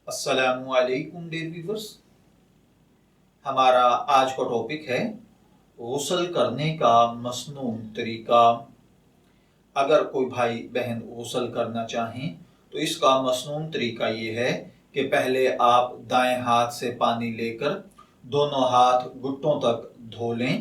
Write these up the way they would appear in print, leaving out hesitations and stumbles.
السلام علیکم dear viewers, ہمارا آج کا ٹاپک ہے غسل کرنے کا مسنون طریقہ۔ اگر کوئی بھائی بہن غسل کرنا چاہیں تو اس کا مسنون طریقہ یہ ہے کہ پہلے آپ دائیں ہاتھ سے پانی لے کر دونوں ہاتھ گھٹنوں تک دھو لیں،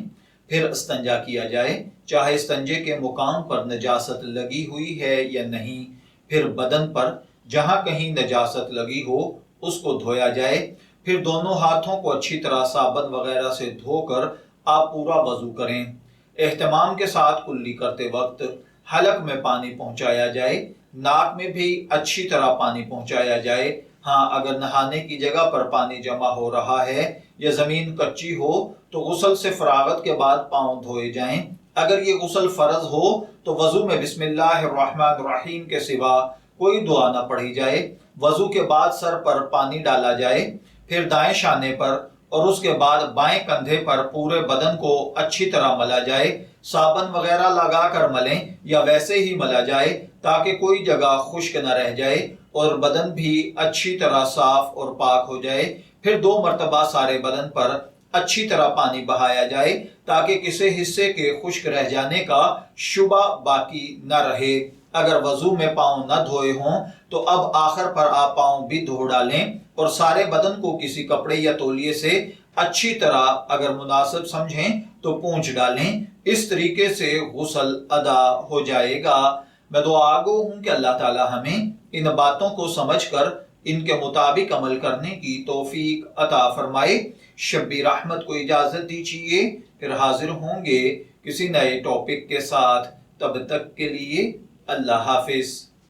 پھر استنجا کیا جائے، چاہے استنجے کے مقام پر نجاست لگی ہوئی ہے یا نہیں، پھر بدن پر جہاں کہیں نجاست لگی ہو اس کو دھویا جائے، پھر دونوں ہاتھوں کو اچھی طرح صابن وغیرہ سے دھو کر آپ پورا وضو کریں۔ اہتمام کے ساتھ کلی کرتے وقت حلق میں پانی پہنچایا جائے، ناک میں بھی اچھی طرح پانی پہنچایا جائے۔ ہاں، اگر نہانے کی جگہ پر پانی جمع ہو رہا ہے یا زمین کچی ہو تو غسل سے فراغت کے بعد پاؤں دھوئے جائیں۔ اگر یہ غسل فرض ہو تو وضو میں بسم اللہ الرحمن الرحیم کے سوا کوئی دعا نہ پڑھی جائے۔ وضو کے بعد سر پر پانی ڈالا جائے، پھر دائیں شانے پر اور اس کے بعد بائیں کندھے پر پورے بدن کو اچھی طرح ملا جائے۔ صابن وغیرہ لگا کر ملیں یا ویسے ہی ملا جائے تاکہ کوئی جگہ خشک نہ رہ جائے اور بدن بھی اچھی طرح صاف اور پاک ہو جائے۔ پھر 2 مرتبہ سارے بدن پر اچھی طرح پانی بہایا جائے تاکہ کسی حصے کے خشک رہ جانے کا شبہ باقی نہ رہے۔ اگر وضو میں پاؤں نہ دھوئے ہوں تو اب آخر پر آپ پاؤں بھی دھو ڈالیں اور سارے بدن کو کسی کپڑے یا تولیے سے اچھی طرح اگر مناسب سمجھیں تو پونچھ ڈالیں۔ اس طریقے سے غسل ادا ہو جائے گا۔ میں دعا گو ہوں کہ اللہ تعالی ہمیں ان باتوں کو سمجھ کر ان کے مطابق عمل کرنے کی توفیق عطا فرمائے۔ شبیر احمد کو اجازت دیجیے، پھر حاضر ہوں گے کسی نئے ٹاپک کے ساتھ۔ تب تک کے لیے اللہ حافظ۔